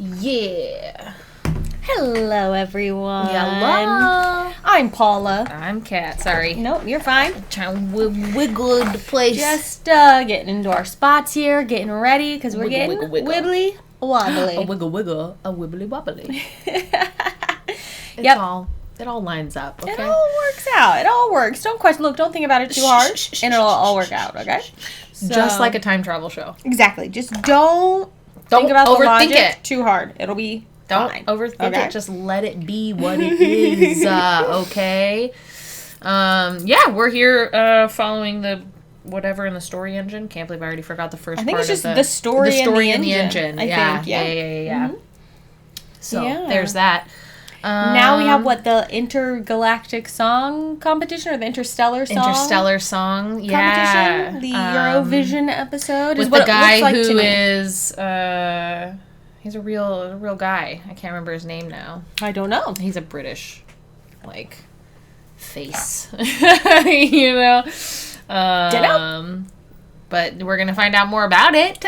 Yeah. Hello, everyone. Hello. I'm Paula. I'm Kat. Sorry. Nope, you're fine. I'm trying to wiggle the place. Just getting into our spots here, getting ready, because we're getting wiggle. wibbly wobbly. A wiggle, a wibbly wobbly. Yep. It all lines up, okay? It all works out. It all works. Don't question. Look, don't think about it too hard, and it'll all work out, okay? Just like a time travel show. Exactly. Just don't think about the overthink logic it too hard. It'll be fine. Don't overthink it. Just let it be what it is, okay? Yeah, we're here following the whatever in the story engine. Can't believe I already forgot the first part. I think it's just of the story and the engine. I think. Yeah. Mm-hmm. So there's that. Now we have the intergalactic song competition or the Interstellar song competition. Yeah, the Eurovision episode with is what the guy it looks like who to me. is he's a real guy. I can't remember his name now. I don't know. He's a British face, you know. Dunno. But we're gonna find out more about it.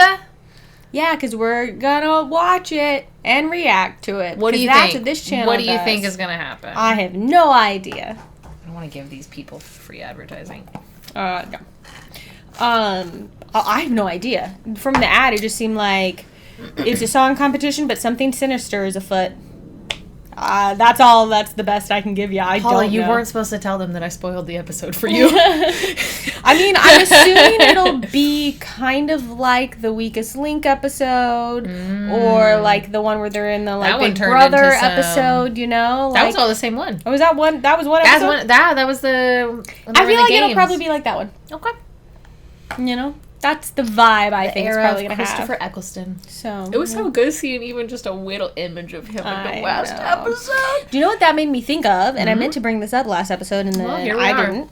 Yeah, because we're gonna watch it and react to it. What do you that's think? What this channel What do you does. think is gonna happen? I have no idea. I don't want to give these people free advertising. No. I have no idea. From the ad, it just seemed like it's a song competition, but something sinister is afoot. That's all. That's the best I can give you. Paula, you know. weren't supposed to tell them that I spoiled the episode for you. I mean, I'm assuming it'll be kind of like the Weakest Link episode, or like the one where they're in the Big Brother episode. You know, that was all the same one. Oh, was that one? That was one episode. That was the. I feel like it'll probably be like that one. Okay. You know. That's the vibe I think it's probably going to have. Christopher Eccleston. So it was so good seeing even just a little image of him in the last episode. Do you know what that made me think of? And I meant to bring this up last episode, and then I didn't.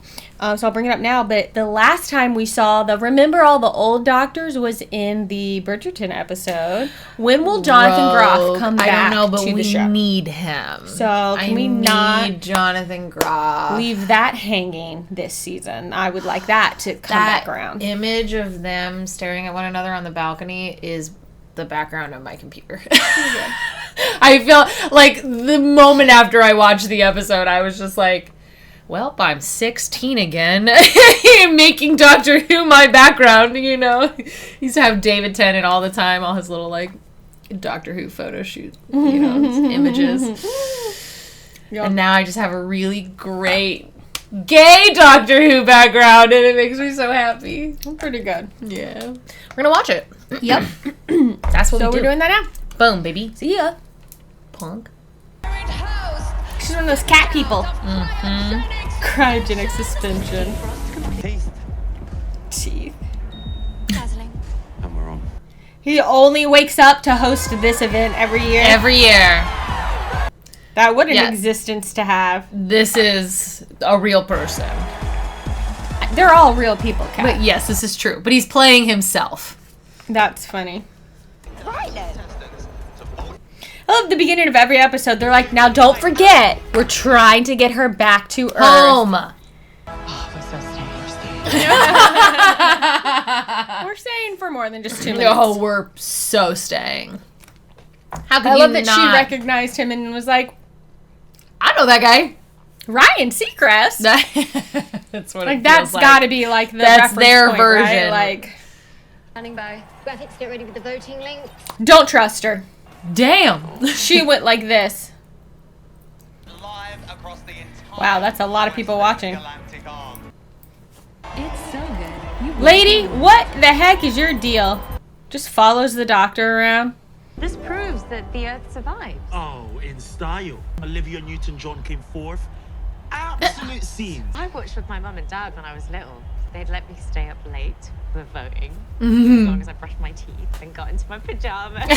So I'll bring it up now. But the last time we saw remember all the old doctors was in the Bridgerton episode. When will Jonathan Groff come back? I don't know, but we show? need him. So can we not Jonathan Groff leave that hanging this season? I would like that to come back around. Image of them staring at one another on the balcony is the background of my computer. I feel like the moment after I watched the episode, I was just like, well, I'm 16 again, making Doctor Who my background, you know. He used to have David Tennant all the time, all his little, Doctor Who photo shoot, you know, his images. Yep. And now I just have a really great gay Doctor Who background, and it makes me so happy. I'm pretty good. Yeah. We're gonna watch it. Yep. That's what we do. So we're doing that now. Boom, baby. See ya. Punk. She's one of those cat people. Cryogenic suspension. Teeth. And we're on. He only wakes up to host this event every year. Every year. That what an existence to have. This is a real person. They're all real people, Kat. But yes, this is true. But he's playing himself. That's funny. Right then. I love the beginning of every episode. They're like, now don't forget, we're trying to get her back to Earth. Home. Oh, we're so staying. We're staying for more than just 2 minutes. Oh, we're so staying. How could I you love that not? she recognized him and was like, I know that guy. Ryan Seacrest. That's what like, that's got to be like the that's their point, version. Right? Standing by. Graphics, get ready with the voting link. Don't trust her. Damn. She went like this. Wow, that's a lot of people watching. It's so good. Lady, what the heck is your deal? Just follows the doctor around. This proves that the Earth survives. Oh, in style. Olivia Newton-John came fourth. Absolute scenes. I watched with my mum and dad when I was little. They'd let me stay up late for voting. As long as I brushed my teeth and got into my pajamas.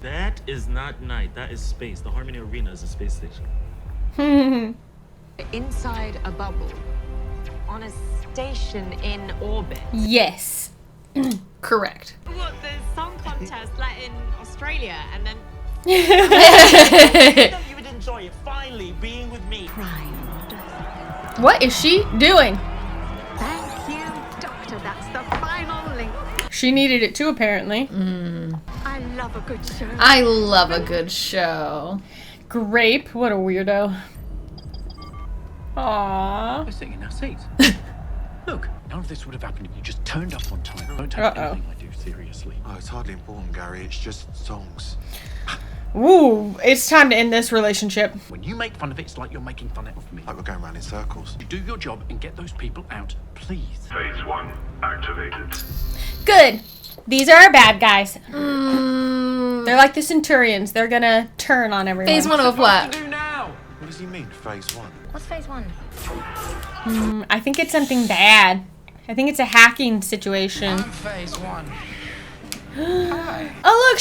That is not night. That is space. The Harmony Arena is a space station. Inside a bubble. On a station in orbit. Yes. Correct. What, the song contest like in Australia and then... I know you would enjoy it. Finally, being with me. What is she doing? Thank you, Doctor. That's the final link. She needed it too, apparently. I love a good show. I love a good show. Grape, what a weirdo. Aww. We're sitting in our seats. Look, none of this would have happened if you just turned up on time. Don't take anything I do seriously. Oh, it's hardly important, Gary. It's just songs. Ooh, it's time to end this relationship. When you make fun of it, it's like you're making fun of me. Like we're going around in circles. You do your job and get those people out, please. Phase 1 activated. Good. These are our bad guys. They're like the Centurions. They're gonna turn on everyone. Phase 1 of what? Do now. What does he mean, phase 1? What's phase 1? I think it's something bad. I think it's a hacking situation. Phase 1. Oh look,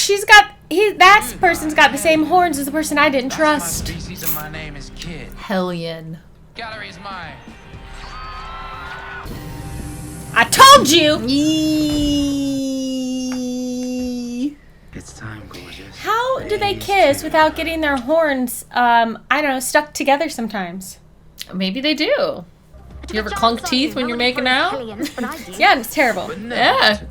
that person's got the same horns as the person I didn't trust. My species and my name is Kid. Hellion. Gallery is mine. I told you! It's time, gorgeous. How do they kiss without getting their horns, I don't know, stuck together sometimes? Maybe they do. You ever clunk teeth when you're making out? Yeah, it's terrible. Yeah.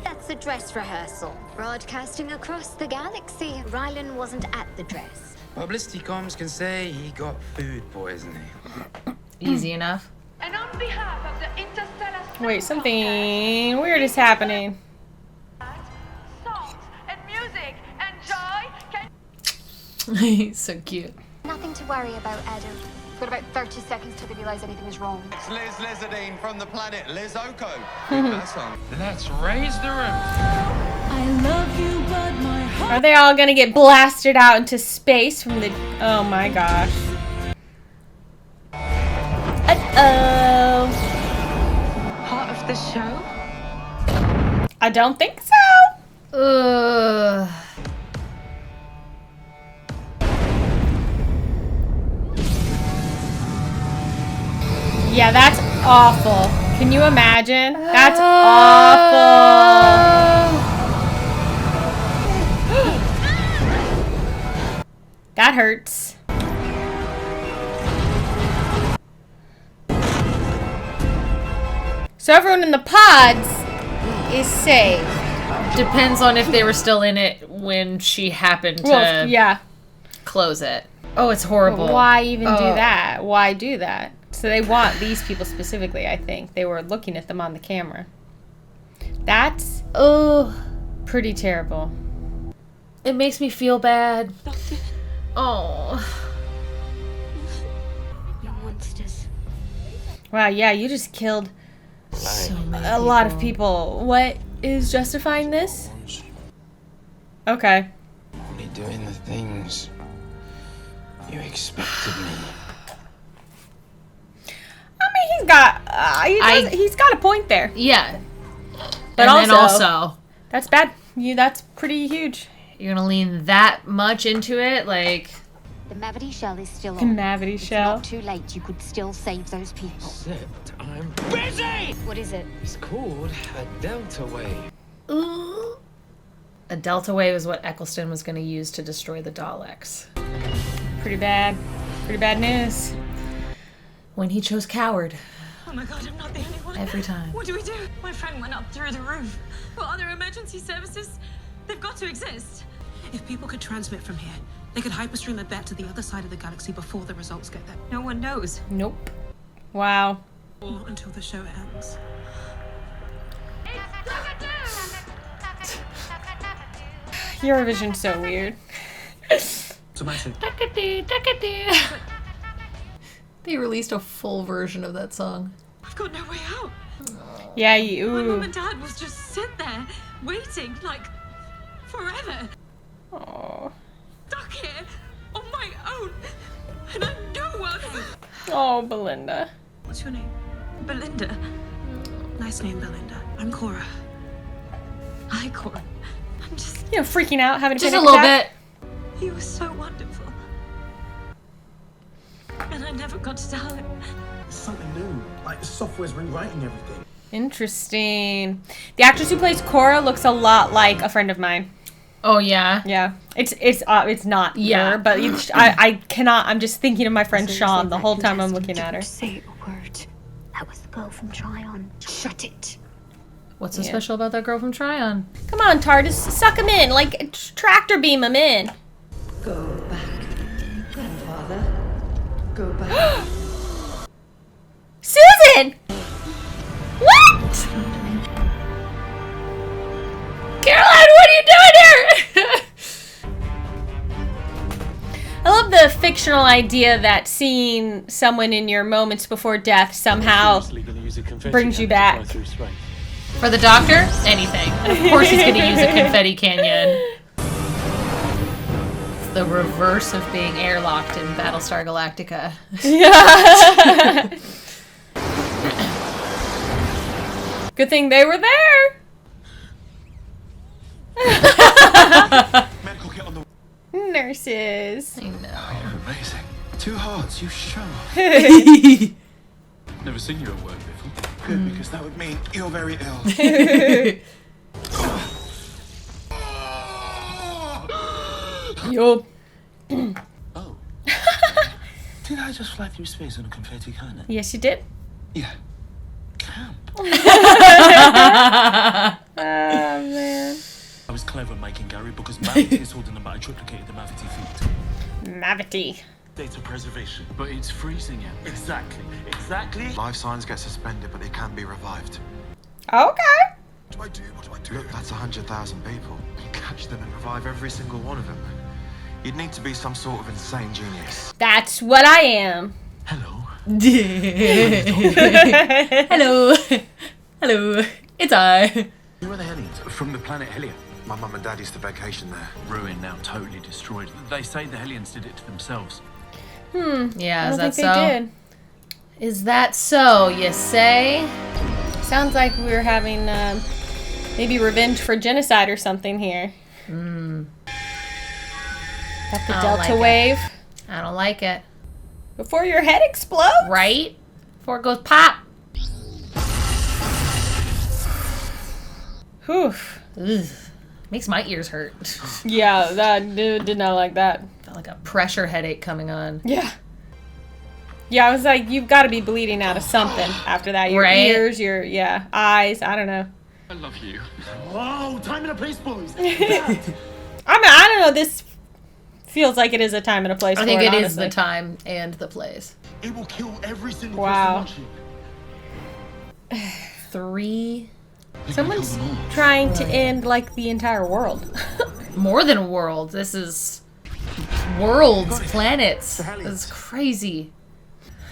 That's the dress rehearsal. Broadcasting across the galaxy. Rylan wasn't at the dress. Publicity comms can say he got food poisoning. Easy enough. And on behalf of the Interstellar... Wait, something weird is happening. Songs and music and joy can... He's so cute. Nothing to worry about, Adam. We've got about 30 seconds till they realise anything is wrong. It's Liz Lizardine from the planet Liz Oko. That song. Let's raise the roof. I love you, but my heart... Are they all gonna get blasted out into space from the... Oh my gosh. Uh-oh. Part of the show? I don't think so. Ugh. Yeah, that's awful. Can you imagine? That's awful. That hurts. So everyone in the pods is saved. Depends on if they were still in it when she happened to close it. Oh, it's horrible. Why even do that? Why do that? So they want these people specifically, I think. They were looking at them on the camera. That's pretty terrible. It makes me feel bad. Oh. You monsters. Wow, yeah, you just killed so many a lot of people. What is justifying this? Okay. Only doing the things you expected me. I mean, he's got a point there. Yeah. But and also, that's bad. That's pretty huge. You're gonna lean that much into it, like. The Mavity shell is still The on. Mavity It's shell. not too late. You could still save those people. Except I'm busy! What is it? It's called a delta wave. Ooh. A delta wave is what Eccleston was gonna use to destroy the Daleks. Pretty bad. Pretty bad news. When he chose coward. Oh my god, I'm not the only one. Every time. What do we do? My friend went up through the roof. What other emergency services? They've got to exist. If people could transmit from here, they could hyperstream it back to the other side of the galaxy before the results get there. No one knows. Nope. Wow. Or until the show ends. Eurovision's so weird. Automatic. They released a full version of that song. I've got no way out. Yeah, My mum and dad was just sit there, waiting, like, forever. Oh. Stuck here, on my own, and I'm no one. Oh, Belinda. What's your name? Belinda. Nice name, Belinda. I'm Cora. Hi, Cora. I'm just... You know, freaking out, having just a little bit. He was so wonderful. And I never got to tell him. It's something new. Like the software's rewriting everything. Interesting. The actress who plays Cora looks a lot like a friend of mine. Oh yeah. Yeah. It's not her, but I cannot. I'm just thinking of my friend Sean the whole time I'm looking at her. Say a word. That was the girl from Tryon. Shut it. What's so special about that girl from Tryon? Come on, TARDIS, suck him in, like tractor beam him in. Go back, grandfather. Go back. Susan! What? Caroline, what are you doing here? I love the fictional idea that seeing someone in your moments before death somehow brings you back. For the Doctor? Anything. And of course he's going to use a confetti canyon. The reverse of being airlocked in Battlestar Galactica. Yeah. Good thing they were there. Nurses. I know. Oh, amazing. 2 hearts, you show. Never seen you at work before. Good, because that would mean you're very ill. Yup. Oh. Did I just fly through space on a confetti cannon? Yes, you did. Yeah. Camp. Oh, man. I was clever making Gary because Mavity told them that I triplicated the Mavity field. Mavity. Data preservation. But it's freezing out. Exactly. Life signs get suspended, but they can be revived. Okay. What do I do? Look, that's 100,000 people. You catch them and revive every single one of them. You'd need to be some sort of insane genius. That's what I am. Hello. Hello. Hello. It's I. Who are the Hellions? From the planet Helia. My mum and dad used to vacation there. Ruined now, totally destroyed. They say the Hellions did it to themselves. Yeah, I is don't that think so? they did. Is that so, you say? Sounds like we were having maybe revenge for genocide or something here. Got the I don't Delta like it. wave. I don't like it. Before your head explodes? Right? Before it goes pop. Whew. Ugh. Makes my ears hurt. Yeah, that did not like that. Felt like a pressure headache coming on. Yeah. Yeah, I was like, you've got to be bleeding out of something after that. Your Right? ears, your, eyes, I don't know. I love you. Whoa, time and a place, boys. I don't know, this feels like it is a time and a place I think for it it, is the honestly. time and the place. It will kill every single Wow. person watching. 3. Someone's trying to end, like, the entire world. More than a world. This is worlds, planets. This is crazy.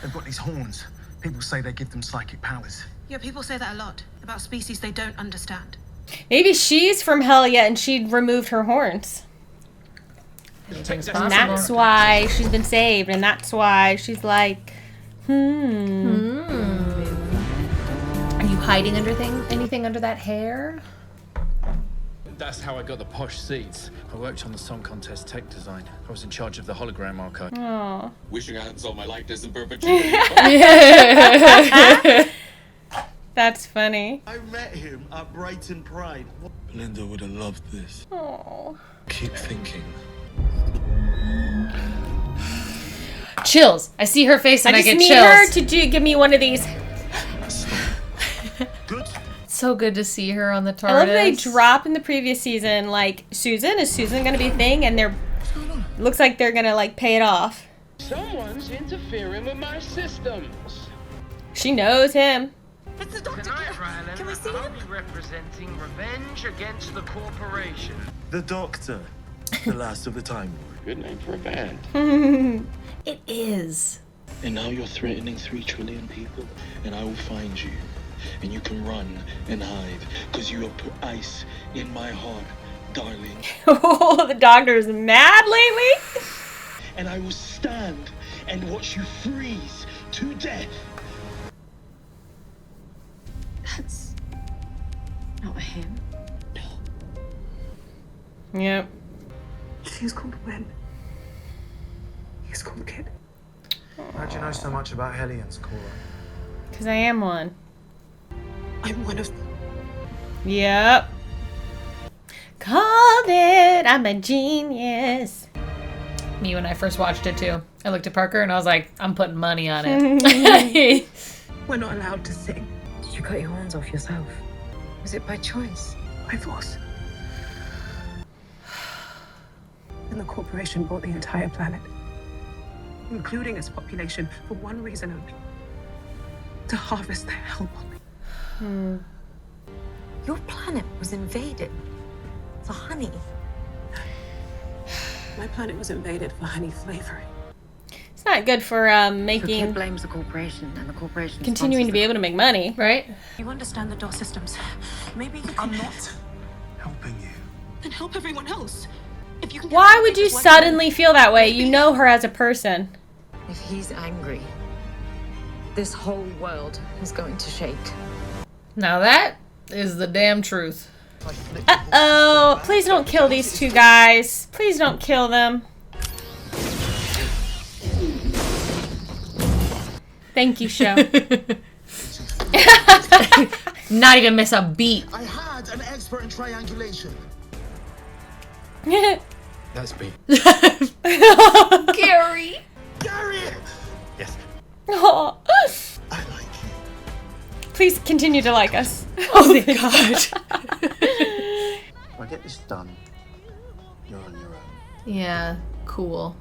They've got these horns. People say they give them psychic powers. Yeah, people say that a lot about species they don't understand. Maybe she's from Helia and she removed her horns. Anything's And possible. that's why she's been saved, and that's why she's like, Are you hiding under anything under that hair? That's how I got the posh seats. I worked on the song contest tech design. I was in charge of the hologram archive. Oh. Wishing I had sold my likeness in perpetuity. That's funny. I met him at Brighton Pride. Belinda would have loved this. Oh. Keep thinking. Chills. I see her face and I just get need chills. her to give me one of these. Good. So good to see her on the TARDIS. I love they drop in the previous season, like, is Susan gonna be a thing? And looks like they're gonna, like, pay it off. Someone's interfering with my systems. She knows him. It's the Doctor. Tonight, Rylan, Can we see I'll him? be representing Revenge Against the Corporation. The Doctor. The last of the Time Lord. Good name for a band. It is. And now you're threatening 3 trillion people, and I will find you. And you can run and hide, because you have put ice in my heart, darling. Oh, the Doctor's mad lately. And I will stand and watch you freeze to death. That's not him. Yep. She's called Win. He's called Kid. How do you know so much about Hellions, Cora? Because I am one. I'm one of them. Yep. Called it. I'm a genius. Me when I first watched it too. I looked at Parker and I was like, I'm putting money on it. We're not allowed to sing. Did you cut your horns off yourself? Was it by choice? By force. And the corporation bought the entire planet, including its population, for one reason only. To harvest their hellbomb. Your planet was invaded for honey. My planet was invaded for honey flavoring. It's not good for The making kid blames the corporation, and the corporation continuing to be able to make money, right? You understand the DOS systems. Maybe you can... I'm not helping you. Then help everyone else. If you can... Why would you suddenly feel that way? You know her as a person. If he's angry, this whole world is going to shake. Now that is the damn truth. Uh-oh. Please don't kill these two guys. Please don't kill them. Thank you, show. Not even miss a beat. I had an expert in triangulation. That's me. Gary. Gary! Yes. Oh. I like you. Please continue to like us. Oh my god. If I get this done, you're on your own. Yeah, cool.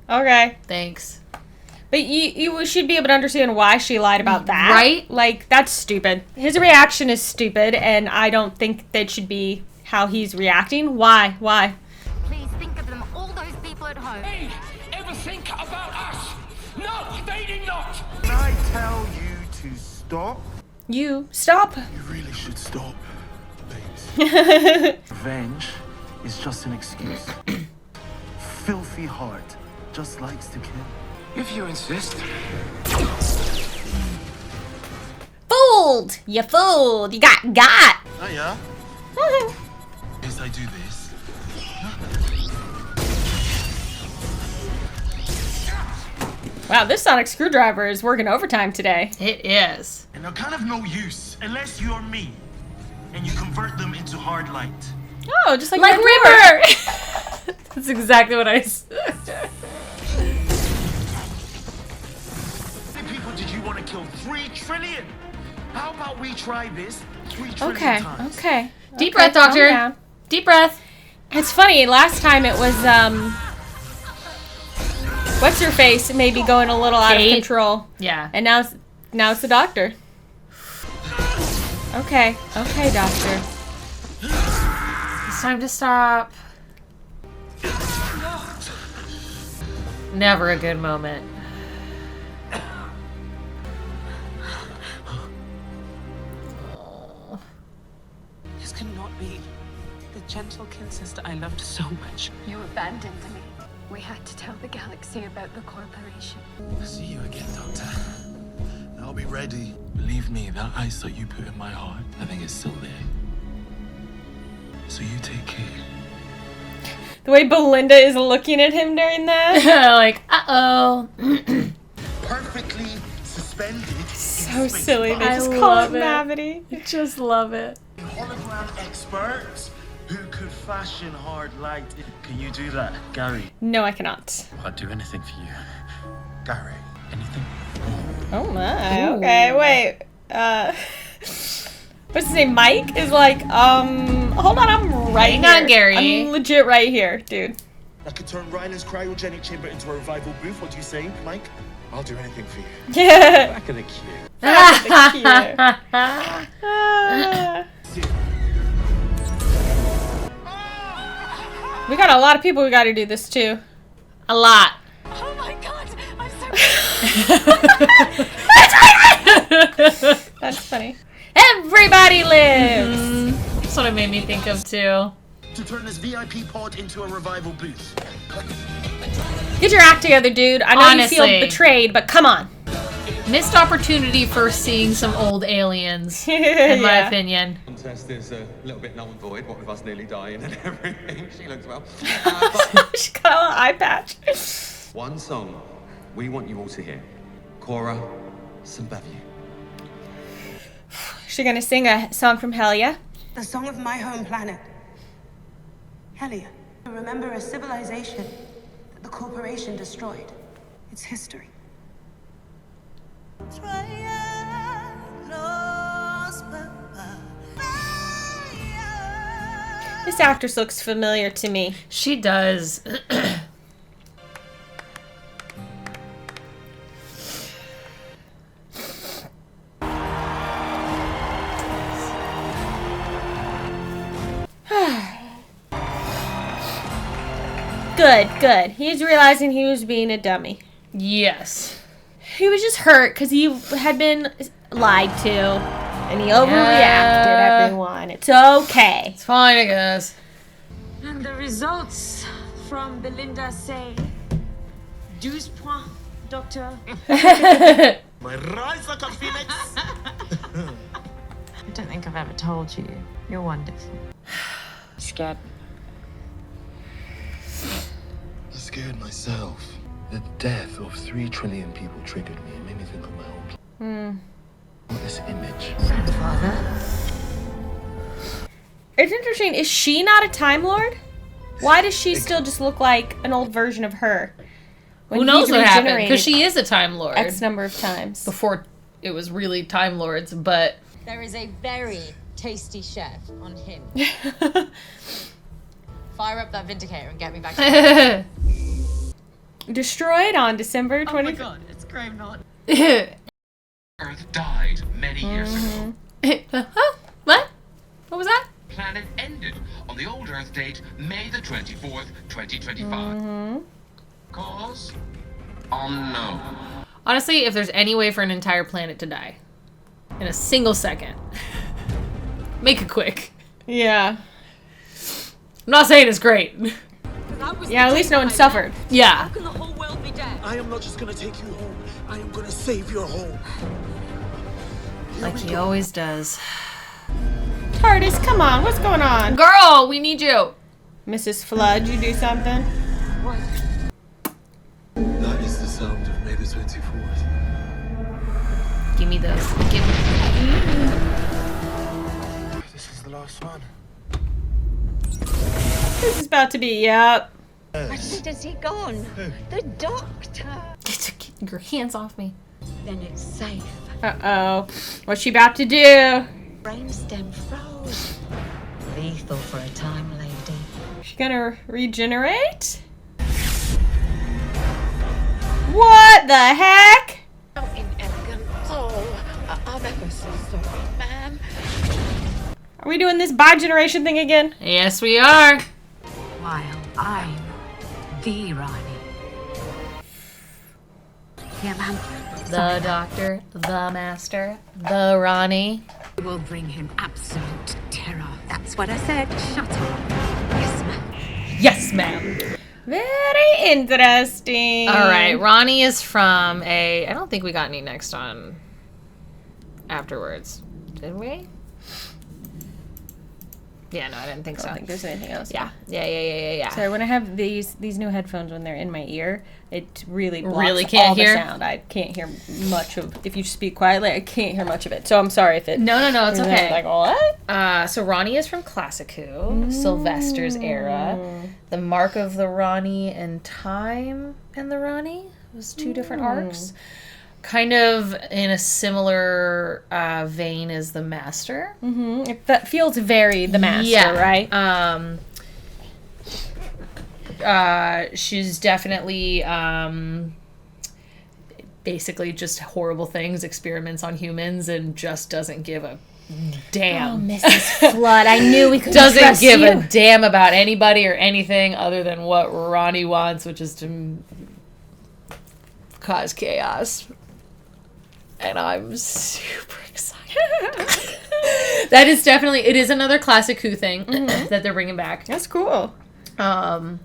Okay. Thanks. But you should be able to understand why she lied about that. Right? Like, that's stupid. His reaction is stupid, and I don't think that should be how he's reacting. Why? Why? Please think of them, all those people at home. Hey, ever think about us? No, they did not. Can I tell you to stop? You stop. You really should stop, babes. Revenge is just an excuse. Filthy heart just likes to kill. If you insist. Fooled! You fooled! You got! Oh yeah? Yes, I do this. Wow, this sonic screwdriver is working overtime today. It is. And they're kind of no use unless you're me and you convert them into hard light. Oh, just like River! That's exactly what I said. How many people did you want to kill? 3 trillion! How about we try this 3 trillion times? Okay. Deep breath, doctor. Deep breath. It's funny, last time it was, what's her face maybe going a little out of control. Yeah. And now it's the doctor. Okay. Okay, doctor. It's time to stop. Never a good moment. This cannot be the gentle kin sister I loved so much. You abandoned me. We had to tell the galaxy about the corporation. I'll see you again, Doctor. I'll be ready. Believe me, that ice that you put in my heart, I think it's still there. So you take care. The way Belinda is looking at him during that. Like, uh-oh. Perfectly suspended. So silly. They I just call love it it. Mavity. I just love it. Hologram experts who could fashion hard light. Can you do that, Gary? No, I cannot. I'd do anything for you. Gary, anything? Oh my. Okay, wait. What's his name? Mike is like, hold on, I'm right Hang here. on, Gary. I'm legit right here, dude. I could turn Ryland's cryogenic chamber into a revival booth. What do you say, Mike? I'll do anything for you. Yeah. Back of the queue. We got a lot of people we got to do this to. A lot. Oh my god, I'm so That's funny. Everybody lives. That's what it made me think of too. To turn this VIP pod into a revival booth. Get your act together, dude. I know Honestly. you feel betrayed, but come on. Missed opportunity for seeing some old aliens, in my opinion. Contest is a little bit null and void, what with us nearly dying and everything. She looks well. She got a little eye patch. One song we want you all to hear. Cora Simbavu. She gonna sing a song from Helia? The song of my home planet. Helia. Remember a civilization that the corporation destroyed. It's history. This actress looks familiar to me. She does. Good. He's realizing he was being a dummy. Yes. He was just hurt because he had been lied to. And he overreacted, everyone. It's okay. It's fine, I guess. And the results from Belinda say 12 points, doctor. My rise like a phoenix. I don't think I've ever told you. You're wonderful. Scared. I'm scared myself. The death of 3 trillion people triggered me. It made me think of my own. This image. Grandfather? It's interesting. Is she not a Time Lord? Why does she still just look like an old version of her? Who knows what happened? Because she is a Time Lord. X number of times. Before it was really Time Lords, but... There is a very tasty chef on him. Fire up that Vindicator and get me back to Destroyed on December 20th. Oh my god, it's grave not. Earth died many years ago. What? What was that? Planet ended on the old Earth date, May the 24th, 2025. Cause? Unknown. Honestly, if there's any way for an entire planet to die in a single second, make it quick. Yeah. I'm not saying it's great. Yeah, at least no one suffered. Yeah. How can the whole world be dead? I am not just gonna take you home. I am gonna save your home. Like he always does. TARDIS, come on. What's going on? Girl, we need you. Mrs. Flood, you do something? What? That is the sound of May the 24th. Give me those. Give me. This is the last one. This is about to be, yep. Where has he gone? The doctor. Get your hands off me. Then it's safe. Uh-oh. What's she about to do? Brainstem froze. Lethal for a time, lady. She gonna regenerate? What the heck? How inelegant. Oh, I'm ever so sorry, ma'am. Are we doing this bi-generation thing again? Yes, we are. While I'm the Rani. Yeah, ma'am. The doctor, the master, the Ronnie. We'll bring him absolute terror. That's what I said. Shut up. Yes, ma'am. Yes, ma'am. Very interesting. All right, Ronnie is from a... I don't think we got any next on afterwards. Did we? Yeah, no, I didn't think so. I don't think there's anything else. Yeah. Sorry, when I have these new headphones when they're in my ear, it really blocks Really can't all hear? the sound. I can't hear much of. If you speak quietly, I can't hear much of it. So I'm sorry if it. No, it's okay. Like what? So Ronnie is from Classic Who, Sylvester's era. The Mark of the Ronnie and Time and the Ronnie was 2 different arcs. Kind of in a similar vein as the Master. That feels very the Master, right? She's definitely basically just horrible things, experiments on humans, and just doesn't give a damn. Oh, Mrs. Flood, I knew we could doesn't trust give you. a damn about anybody or anything other than what Ronnie wants, which is to cause chaos. And I'm super excited. That is definitely, it is another Classic Who thing that they're bringing back. That's cool. I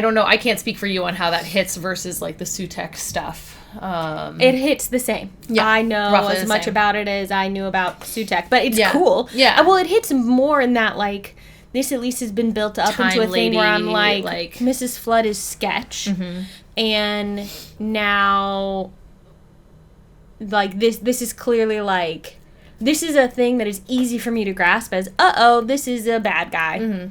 don't know. I can't speak for you on how that hits versus like the Sutek stuff. It hits the same. Yeah, I know roughly as the much same. about it as I knew about Sutek, but it's Yeah. cool. Yeah. Well, it hits more in that like this at least has been built up Time into a thing where I'm lady, like Mrs. Flood is sketch, and now like this is clearly like this is a thing that is easy for me to grasp as this is a bad guy.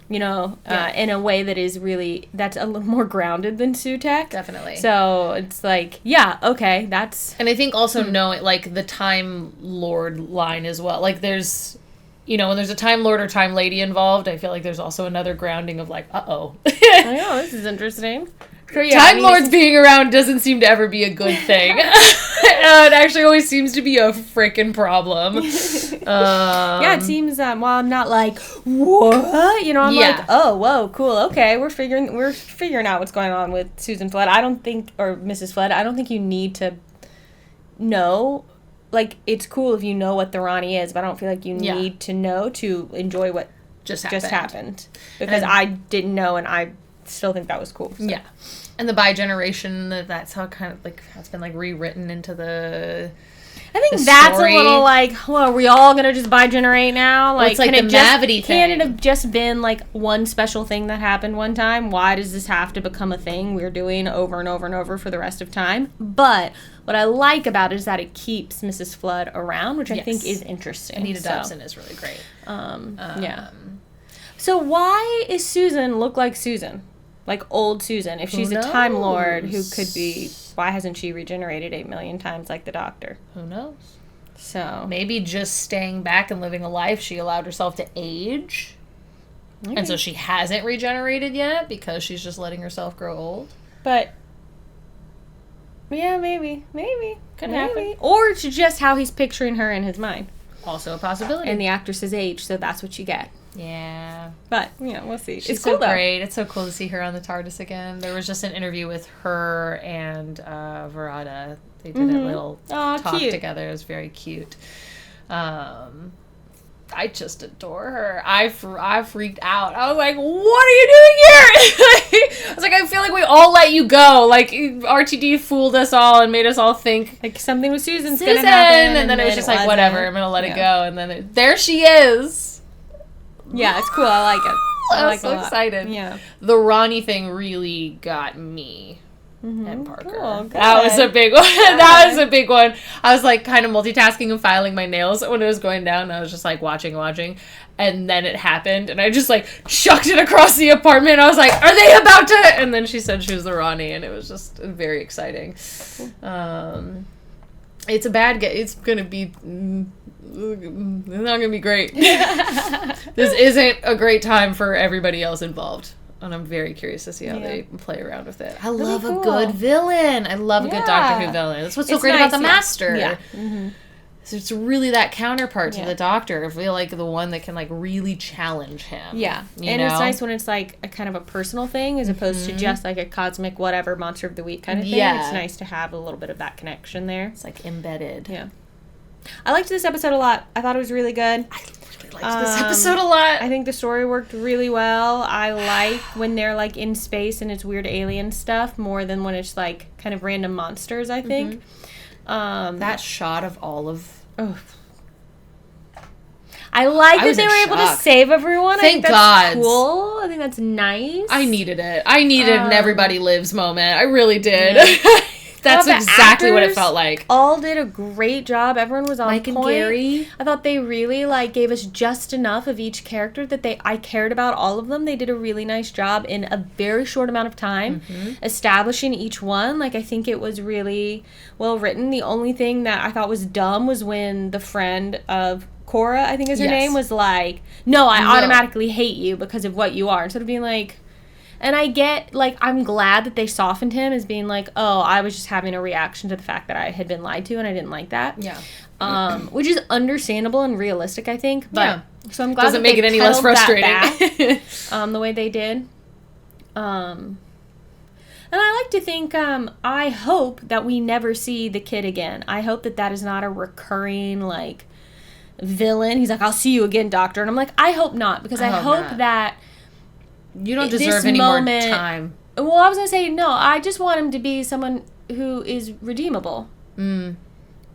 You know, in a way that is really, that's a little more grounded than Sutek. Definitely. So it's like, yeah, okay, that's... And I think also knowing, like, the Time Lord line as well. Like, there's you know, when there's a Time Lord or Time Lady involved, I feel like there's also another grounding of like, uh-oh. I know, this is interesting. Time Lords being around doesn't seem to ever be a good thing. It actually always seems to be a frickin' problem. Yeah, it seems, well, I'm not like, what? You know, I'm like, oh, whoa, cool, okay, we're figuring out what's going on with Susan Flood. I don't think, or Mrs. Flood, I don't think you need to know. Like, it's cool if you know what the Ronnie is, but I don't feel like you need to know to enjoy what just happened. Because I didn't know, and I still think that was cool. So. Yeah. And the bi-generation, that's how kind of, like, it's been, like, rewritten into the I think that's story. A little, like, well, are we all going to just bi-generate now? Like, well, it's like the Mavity thing. Can it have just been, like, one special thing that happened one time? Why does this have to become a thing we're doing over and over and over for the rest of time? But what I like about it is that it keeps Mrs. Flood around, which I think is interesting. Anita Dobson is really great. Yeah. So why is Susan look like Susan? Like old Susan. If she's a Time Lord who could be... Why hasn't she regenerated 8 million times like the Doctor? Who knows? So... Maybe just staying back and living a life, she allowed herself to age. Okay. And so she hasn't regenerated yet because she's just letting herself grow old. But... Yeah, maybe. Could happen. Or it's just how he's picturing her in his mind. Also a possibility. And the actress's age, so that's what you get. Yeah. But, we'll see. She's so cool, great. It's so cool to see her on the TARDIS again. There was just an interview with her and Verada. They did a little talk together. It was very cute. I just adore her. I freaked out. I was like, what are you doing here? I was like, I feel like we all let you go. Like, RTD fooled us all and made us all think like something with Susan's gonna happen. And then it was just like, whatever, I'm gonna let it go. And then there she is. Yeah, it's cool. I like it. I was so excited. Yeah. The Ronnie thing really got me. And Parker. Cool, that was a big one. That was a big one. I was like kind of multitasking and filing my nails when it was going down. I was just like watching. And then it happened. And I just like chucked it across the apartment. I was like, are they about to? And then she said she was the Ronnie. And it was just very exciting. It's a bad game. It's going to be... It's not going to be great. This isn't a great time for everybody else involved. And I'm very curious to see how they play around with it. I love a good villain. I love a good Doctor Who villain. That's what's so great about the Master. Yeah. So it's really that counterpart to the Doctor. I feel like the one that can like really challenge him. Yeah. And it's nice when it's like a kind of a personal thing as opposed to just like a cosmic whatever monster of the week kind of thing. Yeah. It's nice to have a little bit of that connection there. It's like embedded. Yeah. I liked this episode a lot. I thought it was really good. I liked this episode a lot. I think the story worked really well. I like when they're like in space and it's weird alien stuff more than when it's like kind of random monsters, I think. That shot of all of... Oh. I like that they were able to save everyone. Thank I think that's cool. I think that's nice. I needed it. I needed an Everybody Lives moment. I really did. Yeah. That's exactly what it felt like. All did a great job. Everyone was on Mike point. And Gary. I thought they really like gave us just enough of each character that I cared about all of them. They did a really nice job in a very short amount of time establishing each one. Like I think it was really well written. The only thing that I thought was dumb was when the friend of Cora, I think is her name, was like, "No, I automatically hate you because of what you are." Instead of being like. And I get, like, I'm glad that they softened him as being like, oh, I was just having a reaction to the fact that I had been lied to and I didn't like that. Yeah. Which is understandable and realistic, I think. But so I'm glad doesn't make it any less frustrating. Back, the way they did. And I like to think, I hope that we never see the kid again. I hope that is not a recurring, like, villain. He's like, I'll see you again, Doctor. And I'm like, I hope not. Because I hope that... You don't deserve any more time. Well, I was going to say, no, I just want him to be someone who is redeemable. And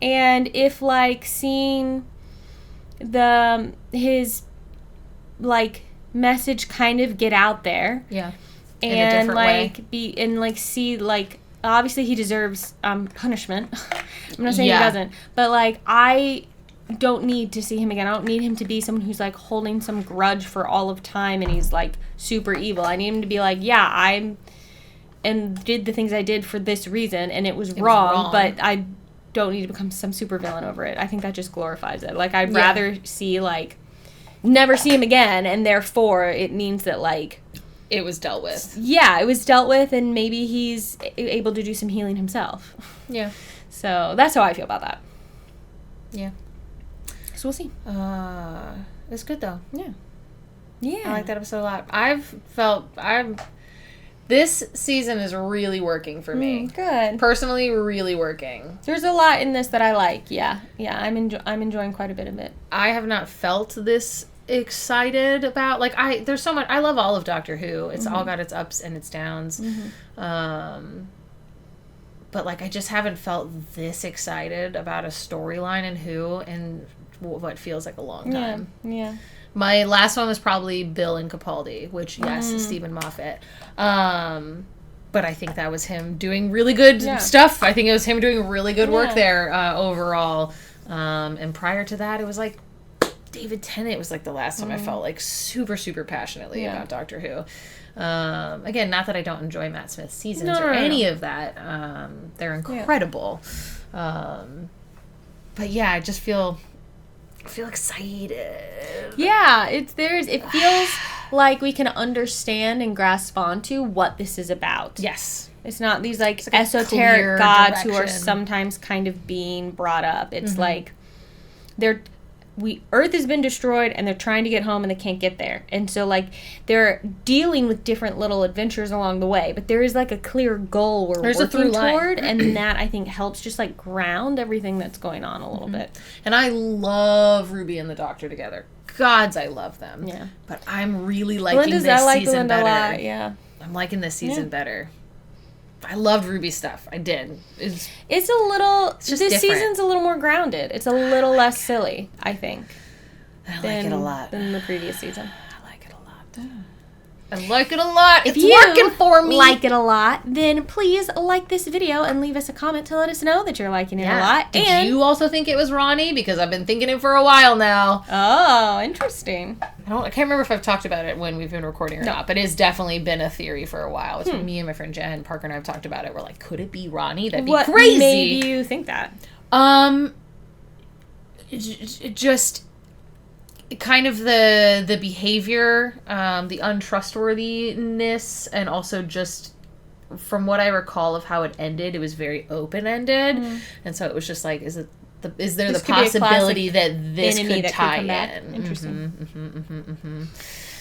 if, like, seeing his, like, message kind of get out there. Yeah. And, like, see, like, obviously he deserves punishment. I'm not saying he doesn't. But, like, I don't need to see him again. I don't need him to be someone who's like holding some grudge for all of time and he's like super evil. I need him to be like, I did the things I did for this reason and it was wrong, but I don't need to become some super villain over it. I think that just glorifies it. Like I'd rather see like never see him again, and therefore it means that, like... It was dealt with. Yeah, it was dealt with, and maybe he's able to do some healing himself. Yeah. So that's how I feel about that. Yeah. So we'll see. It's good, though. Yeah. Yeah. I like that episode a lot. This season is really working for me. Good. Personally, really working. There's a lot in this that I like. Yeah. Yeah, I'm enjoying quite a bit of it. I have not felt this excited about, like, there's so much. I love all of Doctor Who. It's all got its ups and its downs. But, like, I just haven't felt this excited about a storyline in Who in what feels like a long time. Yeah. My last one was probably Bill and Capaldi, which, yes, Stephen Moffat. But I think that was him doing really good stuff. I think it was him doing really good work there overall. And prior to that, it was like David Tennant was like the last time I felt like super, super passionately about Doctor Who. Again, not that I don't enjoy Matt Smith's seasons or any of that. They're incredible. But yeah, I just feel excited. Yeah, it feels like we can understand and grasp onto what this is about. Yes. It's not these like esoteric gods who are sometimes kind of being brought up. It's like Earth has been destroyed and they're trying to get home and they can't get there. And so like they're dealing with different little adventures along the way, but there is like a clear goal we're working toward, and that I think helps just like ground everything that's going on a little bit. And I love Ruby and the Doctor together. Gods, I love them. Yeah. But I'm really liking this season better. A lot, yeah. I'm liking this season better. I loved Ruby stuff. I did. This season's a little more grounded. It's a little less silly, I think. I like it a lot. Than the previous season. I like it a lot. I like it a lot. If it's working for me. Like it a lot, then please like this video and leave us a comment to let us know that you're liking it a lot. Did you also think it was Ronnie? Because I've been thinking it for a while now. Oh, interesting. I can't remember if I've talked about it when we've been recording or not, but it's definitely been a theory for a while. It's me and my friend Jen, Parker and I have talked about it. We're like, could it be Ronnie? That'd be crazy. What made you think that? Just kind of the behavior, the untrustworthiness, and also just from what I recall of how it ended, it was very open-ended, and so it was just like, is there the possibility that this could tie in? Interesting.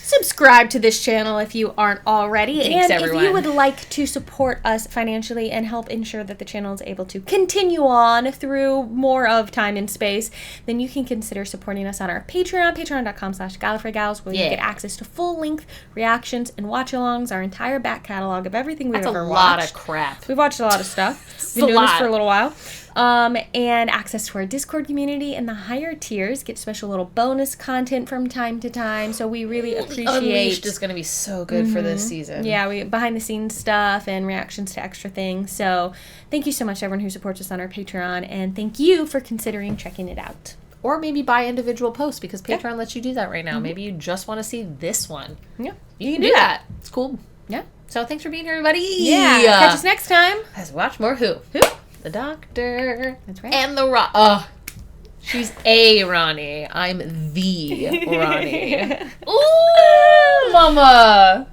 Subscribe to this channel if you aren't already. Thanks, and everyone. If you would like to support us financially and help ensure that the channel is able to continue on through more of time and space, then you can consider supporting us on our Patreon, patreon.com/GallifreyGals, where you get access to full-length reactions and watch-alongs, our entire back catalog of everything we've ever watched. That's a lot of crap. We've watched a lot of stuff. We've been doing this for a little while. And access to our Discord community, and the higher tiers get special little bonus content from time to time. So we really appreciate. Unleashed is going to be so good for this season. Yeah, we behind the scenes stuff and reactions to extra things. So thank you so much to everyone who supports us on our Patreon, and thank you for considering checking it out. Or maybe buy individual posts, because Patreon lets you do that right now. Maybe you just want to see this one. Yeah, you can do that. It's cool. Yeah. So thanks for being here, everybody. Yeah. Catch us next time. Let's watch more Who. The Doctor. That's right. And the she's a Ronnie. I'm the Ronnie. Ooh, mama.